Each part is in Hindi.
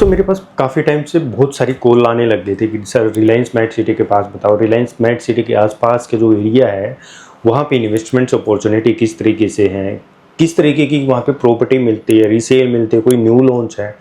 दोस्तों मेरे पास काफ़ी टाइम से बहुत सारी कॉल आने लग गई थी कि सर रिलायंस मेट सिटी के पास बताओ, रिलायंस मेट सिटी के आसपास के जो एरिया है वहाँ पे इन्वेस्टमेंट्स अपॉर्चुनिटी किस तरीके से हैं, किस तरीके की वहाँ पे प्रॉपर्टी मिलती है, रीसेल मिलती है, कोई न्यू लॉन्च है।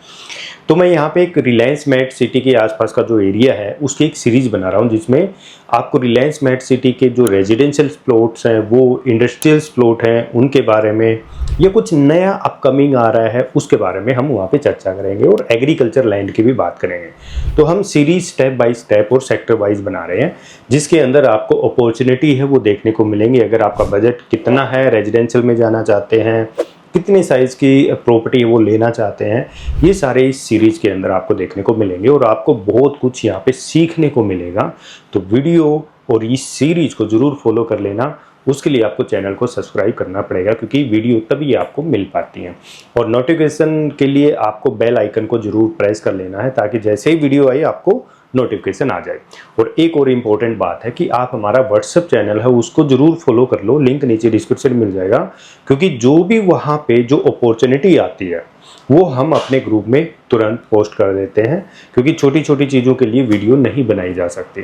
तो मैं यहाँ पे एक रिलायंस मेट सिटी के आसपास का जो एरिया है उसकी एक सीरीज़ बना रहा हूँ जिसमें आपको रिलायंस मेट सिटी के जो रेजिडेंशियल प्लॉट्स हैं, वो इंडस्ट्रियल प्लॉट हैं, उनके बारे में या कुछ नया अपकमिंग आ रहा है उसके बारे में हम वहाँ पे चर्चा करेंगे और एग्रीकल्चर लैंड की भी बात करेंगे। तो हम सीरीज स्टेप बाय स्टेप और सेक्टर वाइज बना रहे हैं जिसके अंदर आपको अपॉर्चुनिटी है वो देखने को मिलेंगी। अगर आपका बजट कितना है, रेजिडेंशियल में जाना चाहते हैं, कितने साइज़ की प्रॉपर्टी वो लेना चाहते हैं, ये सारे इस सीरीज़ के अंदर आपको देखने को मिलेंगे और आपको बहुत कुछ यहाँ पे सीखने को मिलेगा। तो वीडियो और इस सीरीज़ को ज़रूर फॉलो कर लेना। उसके लिए आपको चैनल को सब्सक्राइब करना पड़ेगा क्योंकि वीडियो तभी आपको मिल पाती हैं, और नोटिफिकेशन के लिए आपको बेल आइकन को ज़रूर प्रेस कर लेना है ताकि जैसे ही वीडियो आई आपको नोटिफिकेशन आ जाए। और एक और इम्पोर्टेंट बात है कि आप हमारा व्हाट्सएप चैनल है उसको ज़रूर फॉलो कर लो, लिंक नीचे डिस्क्रिप्शन मिल जाएगा, क्योंकि जो भी वहाँ पे जो अपॉर्चुनिटी आती है वो हम अपने ग्रुप में तुरंत पोस्ट कर देते हैं, क्योंकि छोटी छोटी चीज़ों के लिए वीडियो नहीं बनाई जा सकती।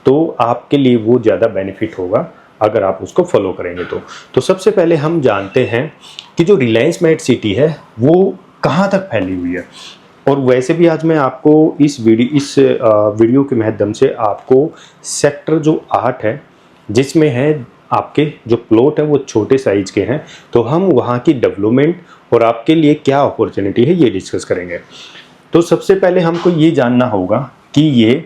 तो आपके लिए वो ज़्यादा बेनिफिट होगा अगर आप उसको फॉलो करेंगे। तो सबसे पहले हम जानते हैं कि जो रिलायंस मेट सिटी है वो कहाँ तक फैली हुई है। और वैसे भी आज मैं आपको इस वीडियो के माध्यम से आपको सेक्टर जो 8 है जिसमें है आपके जो प्लॉट है वो छोटे साइज के हैं, तो हम वहाँ की डेवलपमेंट और आपके लिए क्या अपॉर्चुनिटी है ये डिस्कस करेंगे। तो सबसे पहले हमको ये जानना होगा कि ये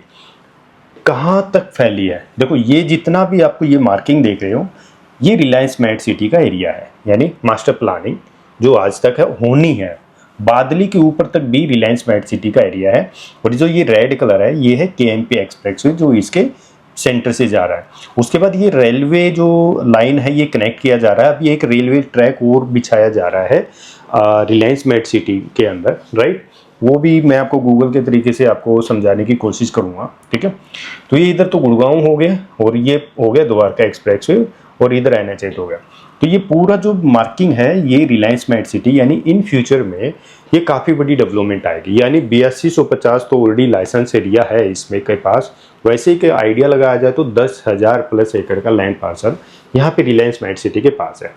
कहाँ तक फैली है। देखो ये जितना भी आपको ये मार्किंग देख रहे हो ये रिलायंस मेट सिटी का एरिया है, यानी मास्टर प्लानिंग जो आज तक है होनी है। बादली के ऊपर तक भी रिलायंस मेट सिटी का एरिया है। और जो ये रेड कलर है ये है केएमपी एक्सप्रेसवे जो इसके सेंटर से जा रहा है। उसके बाद ये रेलवे जो लाइन है ये कनेक्ट किया जा रहा है। अभी एक रेलवे ट्रैक और बिछाया जा रहा है रिलायंस मेट सिटी के अंदर, राइट। वो भी मैं आपको गूगल के तरीके से आपको समझाने की कोशिश करूँगा, ठीक है। तो ये इधर तो गुड़गांव हो गया और ये हो गया द्वारका एक्सप्रेसवे और इधर NH8 हो गया। तो ये पूरा जो मार्किंग है ये रिलायंस मेट सिटी, यानी इन फ्यूचर में ये काफ़ी बड़ी डेवलपमेंट आएगी। यानी 8250 तो ऑलरेडी लाइसेंस एरिया है इसमें के पास। वैसे ही आइडिया लगाया जाए तो 10,000 प्लस एकड़ का लैंड पार्सल यहाँ पे रिलायंस मेट सिटी के पास है।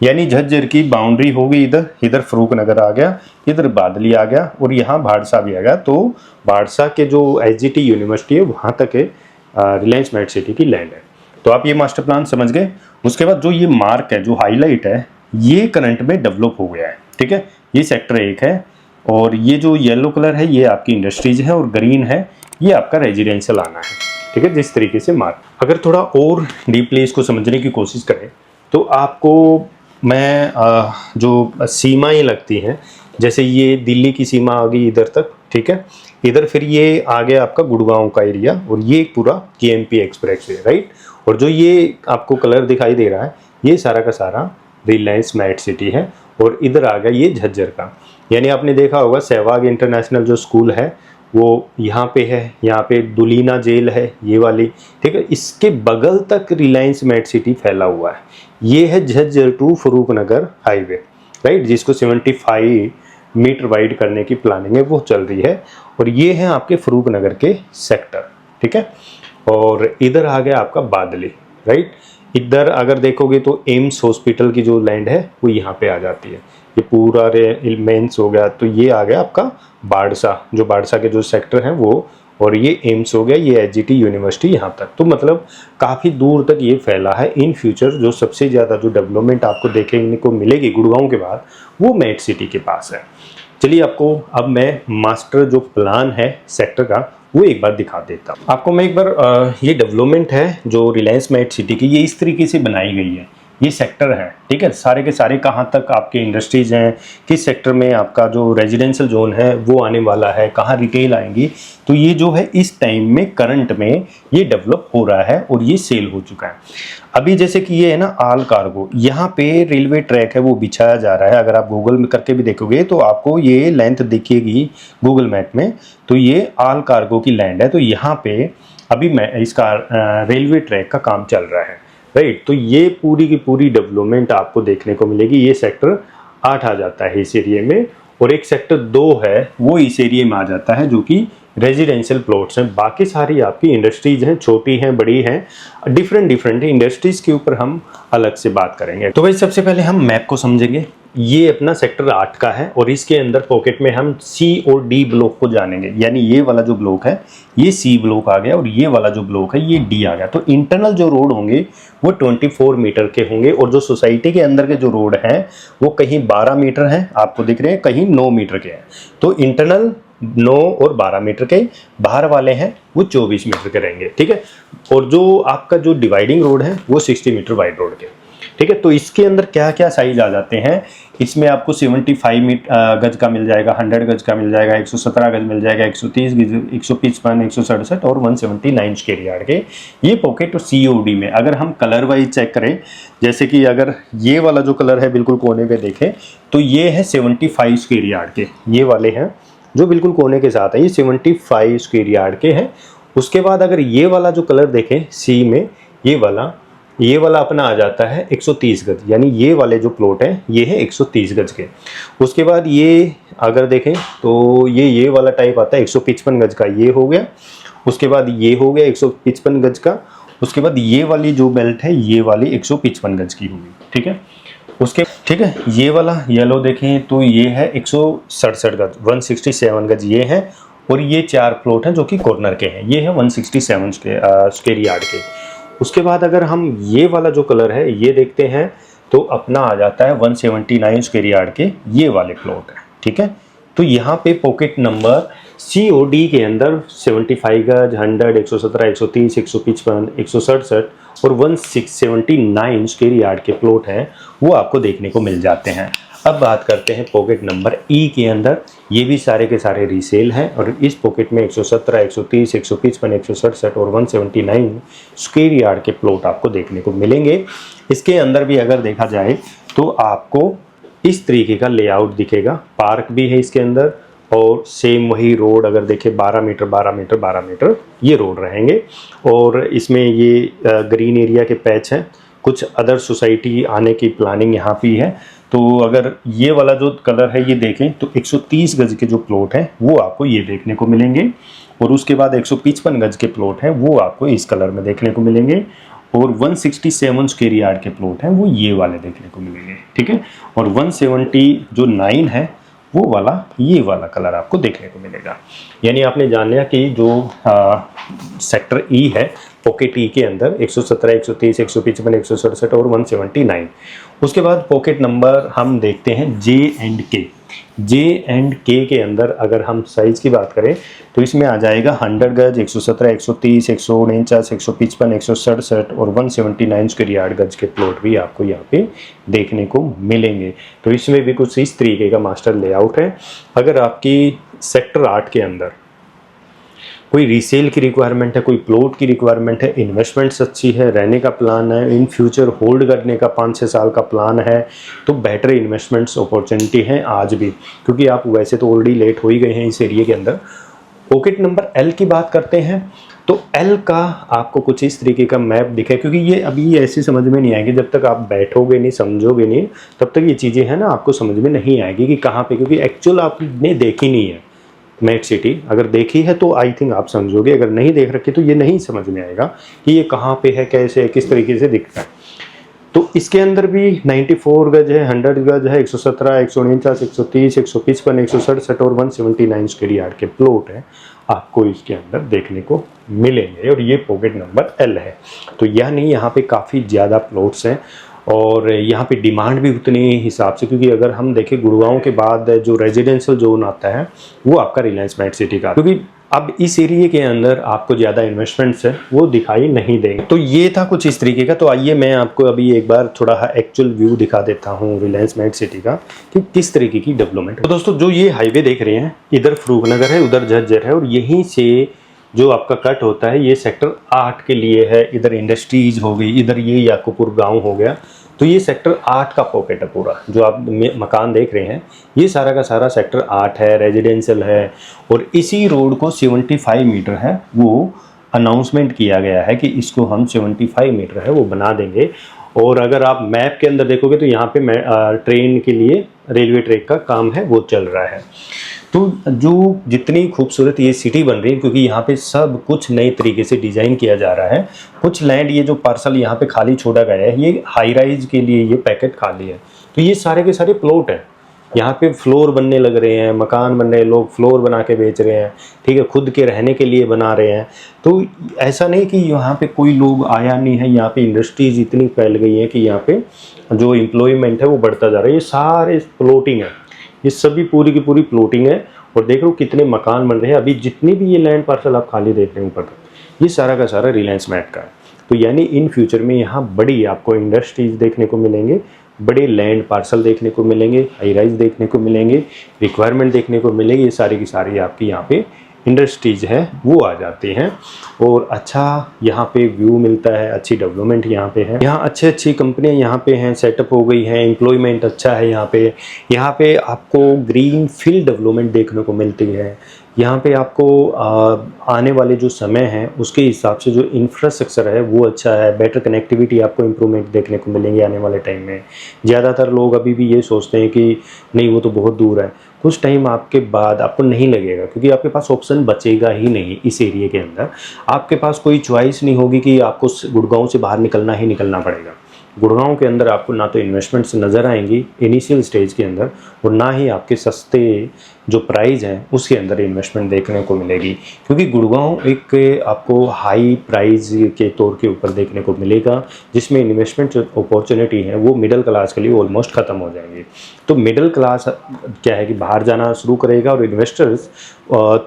यानी झज्जर की बाउंड्री होगी, इधर फरूक नगर आ गया, इधर बादली आ गया और यहाँ भाड़सा भी आ गया। तो भाड़सा के जो SGT यूनिवर्सिटी है वहाँ तक है रिलायंस मेट सिटी की लैंड है। तो आप ये मास्टर प्लान समझ गए। उसके बाद जो ये मार्क है, जो हाईलाइट है, ये करंट में डेवलप हो गया है, ठीक है। ये सेक्टर 1 है और ये जो येलो कलर है ये आपकी इंडस्ट्रीज है और ग्रीन है ये आपका रेजिडेंशियल आना है, ठीक है। जिस तरीके से मार्क, अगर थोड़ा और डीपली इसको समझने की कोशिश करें तो आपको मैं जो सीमाएं लगती हैं, जैसे ये दिल्ली की सीमा आ गई इधर तक, ठीक है। इधर फिर ये आ गया आपका गुड़गांव का एरिया और ये पूरा केएमपी एक्सप्रेसवे, राइट। और जो ये आपको कलर दिखाई दे रहा है ये सारा का सारा रिलायंस मेट सिटी है। और इधर आ गया ये झज्जर का, यानी आपने देखा होगा सहवाग इंटरनेशनल जो स्कूल है वो यहाँ पे है, यहाँ पे दुलीना जेल है ये वाली, ठीक है। इसके बगल तक रिलायंस मेट सिटी फैला हुआ है। ये है Jhajjar to Farrukh Nagar highway, right, जिसको 75 मीटर वाइड करने की प्लानिंग है वो चल रही है। और ये है आपके फरूक नगर के सेक्टर, ठीक है। और इधर आ गया आपका बादली, राइट। इधर अगर देखोगे तो एम्स हॉस्पिटल की जो लैंड है वो यहाँ पे आ जाती है। ये पूरा मेंस हो गया, तो ये आ गया आपका बाड़सा, जो बाड़सा के जो सेक्टर हैं वो, और ये एम्स हो गया, ये SGT यूनिवर्सिटी यहाँ तक। तो मतलब काफ़ी दूर तक ये फैला है। इन फ्यूचर जो सबसे ज़्यादा जो डेवलपमेंट आपको देखने को मिलेगी गुड़गांव के बाद वो मेट सिटी के पास है। चलिए आपको अब मैं मास्टर जो प्लान है सेक्टर का वो एक बार दिखा देता हूँ आपको। मैं एक बार ये डेवलपमेंट है जो रिलायंस मेट सिटी की, ये इस तरीके से बनाई गई है। ये सेक्टर है, ठीक है। सारे के सारे कहाँ तक आपके इंडस्ट्रीज हैं, किस सेक्टर में आपका जो रेजिडेंशियल जोन है वो आने वाला है, कहाँ रिटेल आएंगी। तो ये जो है इस टाइम में करंट में ये डेवलप हो रहा है और ये सेल हो चुका है। अभी जैसे कि ये है ना आल कार्गो, यहाँ पे रेलवे ट्रैक है वो बिछाया जा रहा है। अगर आप गूगल में करके भी देखोगे तो आपको ये लेंथ दिखेगी गूगल मैप में। तो ये आल कार्गो की लैंड है। तो यहाँ पे अभी मैं इसका रेलवे ट्रैक का काम चल रहा है, राइट। तो ये पूरी की पूरी डेवलपमेंट आपको देखने को मिलेगी। ये सेक्टर 8 आ जाता है इस एरिया में। और एक सेक्टर 2 है वो इस एरिया में आ जाता है, जो कि रेजिडेंशियल प्लॉट्स हैं। बाकी सारी आपकी इंडस्ट्रीज हैं, छोटी हैं, बड़ी हैं, डिफरेंट इंडस्ट्रीज के ऊपर हम अलग से बात करेंगे। तो भाई सबसे पहले हम मैप को समझेंगे। ये अपना सेक्टर 8 का है और इसके अंदर पॉकेट में हम सी और डी ब्लॉक को जानेंगे। यानी ये वाला जो ब्लॉक है ये सी ब्लॉक आ गया और ये वाला जो ब्लॉक है ये डी आ गया। तो इंटरनल जो रोड होंगे वो 24 मीटर के होंगे और जो सोसाइटी के अंदर के जो रोड हैं वो कहीं 12 मीटर हैं, आपको दिख रहे हैं, कहीं 9 मीटर के हैं। तो इंटरनल 9 और 12 मीटर के, बाहर वाले हैं वो 24 मीटर के रहेंगे, ठीक है। और जो आपका जो डिवाइडिंग रोड है वो 60 मीटर वाइड रोड के, ठीक है। तो इसके अंदर क्या क्या साइज आ जाते हैं, इसमें आपको 75 गज का मिल जाएगा, 100 गज का मिल जाएगा, 117 गज मिल जाएगा, 130 गज, 155, 167 और 179 स्क्वायर यार्ड के ये पॉकेट और COD में। अगर हम कलर वाइज चेक करें, जैसे कि अगर ये वाला जो कलर है बिल्कुल कोने पे देखें तो ये है 75 स्क्वायर यार्ड के, ये वाले हैं जो बिल्कुल कोने के साथ है, ये 75 स्क्वायर यार्ड के हैं। उसके बाद अगर ये वाला जो कलर देखें सी में, ये वाला अपना आ जाता है 130 गज, यानी ये वाले जो प्लॉट है ये है 130 गज के। उसके बाद ये अगर देखें तो ये वाला टाइप आता है 155 गज का, ये हो गया। उसके बाद ये हो गया 155 गज का। उसके बाद ये वाली जो बेल्ट है ये वाली 155 गज की होगी, ठीक है। उसके ठीक है, ये वाला येलो देखें तो ये है 167 गज, 167 गज ये है। और ये 4 प्लॉट हैं जो कि कॉर्नर के हैं, ये है 167 स्क्वायर यार्ड के। उसके बाद अगर हम ये वाला जो कलर है ये देखते हैं तो अपना आ जाता है 179 स्क्वायर यार्ड के, ये वाले प्लॉट है, ठीक है। तो यहाँ पे पॉकेट नंबर COD के अंदर 75 गज, 100, 117, 130, 155, 167 और 179 स्क्वायर यार्ड के प्लॉट हैं वो आपको देखने को मिल जाते हैं। अब बात करते हैं पॉकेट नंबर E के अंदर, ये भी सारे के सारे रीसेल हैं और इस पॉकेट में 117, 130, 155, 167 और 179 स्क्वायर यार्ड के प्लॉट आपको देखने को मिलेंगे। इसके अंदर भी अगर देखा जाए तो आपको इस तरीके का लेआउट दिखेगा, पार्क भी है इसके अंदर और सेम वही रोड अगर देखें 12 मीटर 12 मीटर 12 मीटर ये रोड रहेंगे। और इसमें ये ग्रीन एरिया के पैच हैं, कुछ अदर सोसाइटी आने की प्लानिंग यहाँ पे है। तो अगर ये वाला जो कलर है ये देखें तो 130 गज के जो प्लॉट हैं वो आपको ये देखने को मिलेंगे और उसके बाद 155 गज के प्लॉट हैं वो आपको इस कलर में देखने को मिलेंगे और 167 स्क्वायर यार्ड के प्लॉट हैं वो ये वाले देखने को मिलेंगे, ठीक है। और 179 है वो वाला, ये वाला कलर आपको देखने को मिलेगा। यानी आपने जान लिया कि जो सेक्टर E है पॉकेट E के अंदर 117, 130, 155, 167 और 179। उसके बाद पॉकेट नंबर हम देखते हैं J&K के अंदर अगर हम साइज़ की बात करें तो इसमें आ जाएगा 100 गज, 117, 130, 149, 155, 167 और 179 स्क्वायर यार्ड गज के प्लॉट भी आपको यहाँ पे देखने को मिलेंगे। तो इसमें भी कुछ इस तरीके का मास्टर लेआउट है। अगर आपकी सेक्टर 8 के अंदर कोई रीसेल की रिक्वायरमेंट है, कोई प्लॉट की रिक्वायरमेंट है, इन्वेस्टमेंट्स अच्छी है, रहने का प्लान है, इन फ्यूचर होल्ड करने का 5-6 साल का प्लान है, तो बेटर इन्वेस्टमेंट्स अपॉर्चुनिटी है आज भी, क्योंकि आप वैसे तो ऑलरेडी लेट हो ही गए हैं इस एरिया के अंदर। पॉकेट नंबर L की बात करते हैं तो L का आपको कुछ इस तरीके का मैप दिखा है, क्योंकि ये अभी ऐसे समझ में नहीं आएगी जब तक आप बैठोगे नहीं, समझोगे नहीं, तब तक ये चीज़ें हैं ना आपको समझ में नहीं आएगी कि कहाँ पे, क्योंकि एक्चुअल आपने देखी नहीं है मेट सिटी। अगर देखी है तो आई थिंक आप समझोगे, अगर नहीं देख रखी तो ये नहीं समझ में आएगा कि ये कहाँ पे है, कैसे है, किस तरीके से दिखता है। तो इसके अंदर भी 94 गज है, 100 गज है, 117, 149, 130, 155, 167 और 179 स्क्वायर यार्ड के प्लॉट है आपको इसके अंदर देखने को मिलेंगे और ये पॉकेट नंबर L है। तो यानी यहाँ पे काफ़ी ज़्यादा प्लॉट्स हैं और यहाँ पे डिमांड भी उतनी हिसाब से, क्योंकि अगर हम देखें गुड़गांव के बाद जो रेजिडेंशियल जोन आता है वो आपका रिलायंस मेट सिटी का, क्योंकि अब इस एरिया के अंदर आपको ज़्यादा इन्वेस्टमेंट्स है वो दिखाई नहीं देंगे। तो ये था कुछ इस तरीके का। तो आइए मैं आपको अभी एक बार थोड़ा एक्चुअल व्यू दिखा देता हूँ रिलायंस मेट सिटी का कि किस तरीके की डेवलपमेंट। तो दोस्तों जो ये हाईवे देख रहे हैं, इधर फरूखनगर है, उधर झज्जर है और यहीं से जो आपका कट होता है ये सेक्टर 8 के लिए है। इधर इंडस्ट्रीज हो गई, इधर ये याकूपुर गाँव हो गया। तो ये सेक्टर 8 का पॉकेट है पूरा, जो आप मकान देख रहे हैं ये सारा का सारा सेक्टर 8 है, रेजिडेंशियल है। और इसी रोड को 75 मीटर है वो अनाउंसमेंट किया गया है कि इसको हम 75 मीटर है वो बना देंगे। और अगर आप मैप के अंदर देखोगे तो यहाँ पे ट्रेन के लिए रेलवे ट्रैक का काम है वो चल रहा है। तो जो जितनी खूबसूरत ये सिटी बन रही है, क्योंकि यहाँ पे सब कुछ नए तरीके से डिज़ाइन किया जा रहा है। कुछ लैंड ये जो पार्सल यहाँ पे खाली छोड़ा गया है, ये हाई राइज के लिए ये पैकेट खाली है। तो ये सारे के सारे प्लॉट हैं, यहाँ पे फ्लोर बनने लग रहे हैं, मकान बन रहे हैं, लोग फ्लोर बना के बेच रहे हैं, ठीक है, खुद के रहने के लिए बना रहे हैं। तो ऐसा नहीं कि यहाँ पे कोई लोग आया नहीं है, यहाँ पे इंडस्ट्रीज इतनी फैल गई हैं कि यहाँ पे जो एम्प्लॉयमेंट है वो बढ़ता जा रहा है। ये सारे प्लॉटिंग है, ये सभी पूरी की पूरी प्लॉटिंग है। और देख लो कितने मकान बन रहे हैं। अभी जितनी भी ये लैंड पार्सल आप खाली देख रहे हैं ऊपर, ये सारा का सारा रिलायंस मैट का है। तो यानी इन फ्यूचर में यहाँ बड़ी आपको इंडस्ट्रीज देखने को मिलेंगे, बड़े लैंड पार्सल देखने को मिलेंगे, हाई राइज देखने को मिलेंगे, रिक्वायरमेंट देखने को मिलेगी। ये सारी की सारी आपकी यहाँ पे इंडस्ट्रीज है वो आ जाते हैं। और अच्छा यहाँ पे व्यू मिलता है, अच्छी डेवलपमेंट यहाँ पे है। यहाँ अच्छी कंपनियाँ यहाँ पे हैं, सेटअप हो गई हैं, एम्प्लॉयमेंट अच्छा है यहाँ पे। यहाँ पे आपको ग्रीन फील्ड डेवलपमेंट देखने को मिलती है। यहाँ पे आपको आने वाले जो समय है उसके हिसाब से जो इंफ्रास्ट्रक्चर है वो अच्छा है। बेटर कनेक्टिविटी आपको इम्प्रूवमेंट देखने को मिलेंगे आने वाले टाइम में। ज़्यादातर लोग अभी भी ये सोचते हैं कि नहीं वो तो बहुत दूर है। कुछ टाइम आपके बाद आपको नहीं लगेगा, क्योंकि आपके पास ऑप्शन बचेगा ही नहीं। इस एरिया के अंदर आपके पास कोई चॉइस नहीं होगी कि आपको गुड़गांव से बाहर निकलना ही निकलना पड़ेगा। गुड़गांव के अंदर आपको ना तो इन्वेस्टमेंट्स नज़र आएंगी इनिशियल स्टेज के अंदर, और ना ही आपके सस्ते जो प्राइस हैं उसके अंदर इन्वेस्टमेंट देखने को मिलेगी। क्योंकि गुड़गांव एक आपको हाई प्राइस के तौर के ऊपर देखने को मिलेगा, जिसमें इन्वेस्टमेंट अपॉर्चुनिटी है वो मिडिल क्लास के लिए ऑलमोस्ट ख़त्म हो जाएंगी। तो मिडिल क्लास क्या है कि बाहर जाना शुरू करेगा, और इन्वेस्टर्स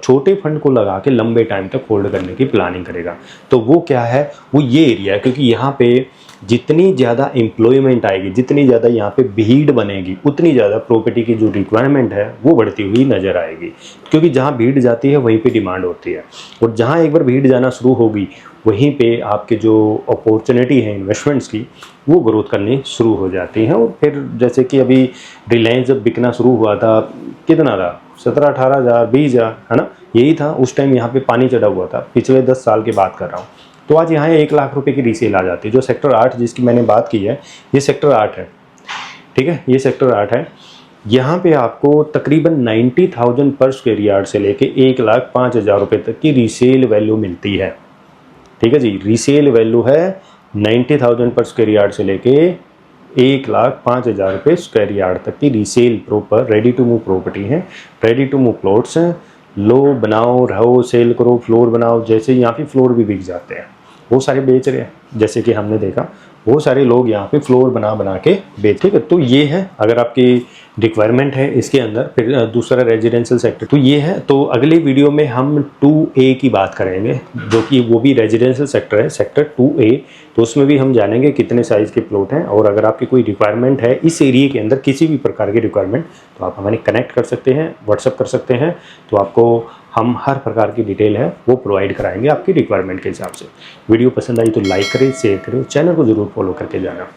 छोटे फंड को लगा के लंबे टाइम तक होल्ड करने की प्लानिंग करेगा। तो वो क्या है, वो ये एरिया है। क्योंकि यहाँ पे जितनी ज़्यादा एम्प्लॉयमेंट आएगी, जितनी ज़्यादा यहाँ पे भीड़ बनेगी, उतनी ज़्यादा प्रॉपर्टी की जो रिक्वायरमेंट है वो बढ़ती हुई नज़र आएगी। क्योंकि जहाँ भीड़ जाती है वहीं पे डिमांड होती है, और जहाँ एक बार भीड़ जाना शुरू होगी वहीं पे आपके जो अपॉर्चुनिटी है इन्वेस्टमेंट्स की वो ग्रोथ करनी शुरू हो जाती हैं। और फिर जैसे कि अभी रिलायंस जब बिकना शुरू हुआ था, कितना था, 17-18 हज़ार, 20 हज़ार, है ना, यही था उस टाइम। यहाँ पे पानी चढ़ा हुआ था, पिछले 10 साल की बात कर रहा हूँ। तो आज यहाँ 1 लाख रुपए की रीसेल आ जाती है। जो सेक्टर 8 जिसकी मैंने बात की है, ये सेक्टर 8 है, ठीक है, ये सेक्टर 8 है। यहाँ पे आपको तकरीबन 90,000 पर स्क्वायर यार्ड से लेके 1,05,000 रुपये तक की रीसेल वैल्यू मिलती है। ठीक है जी, रीसेल वैल्यू है 90,000 पर स्क्वायर यार्ड से लेके 1,05,000 रुपये स्क्वायर यार्ड तक की resale proper ready to move property है। रेडी टू मूव प्लॉट्स हैं, लो, बनाओ, रहो, सेल करो, फ्लोर बनाओ। जैसे यहाँ पे फ्लोर भी बिक जाते हैं, वो सारे बेच रहे हैं, जैसे कि हमने देखा बहुत सारे लोग यहाँ पे फ्लोर बना के बेच। ठीक है, तो ये है अगर आपकी रिक्वायरमेंट है इसके अंदर। फिर दूसरा रेजिडेंशियल सेक्टर, तो ये है। तो अगले वीडियो में हम 2A की बात करेंगे, जो कि वो भी रेजिडेंशियल सेक्टर है, सेक्टर 2A। तो उसमें भी हम जानेंगे कितने साइज़ के प्लॉट हैं। और अगर आपकी कोई रिक्वायरमेंट है इस एरिया के अंदर, किसी भी प्रकार की रिक्वायरमेंट, तो आप हमें कनेक्ट कर सकते हैं, व्हाट्सअप कर सकते हैं। तो आपको हम हर प्रकार की डिटेल है वो प्रोवाइड कराएंगे आपकी रिक्वायरमेंट के हिसाब से। वीडियो पसंद आई तो लाइक करें, शेयर करें, चैनल को ज़रूर फॉलो करके जाना।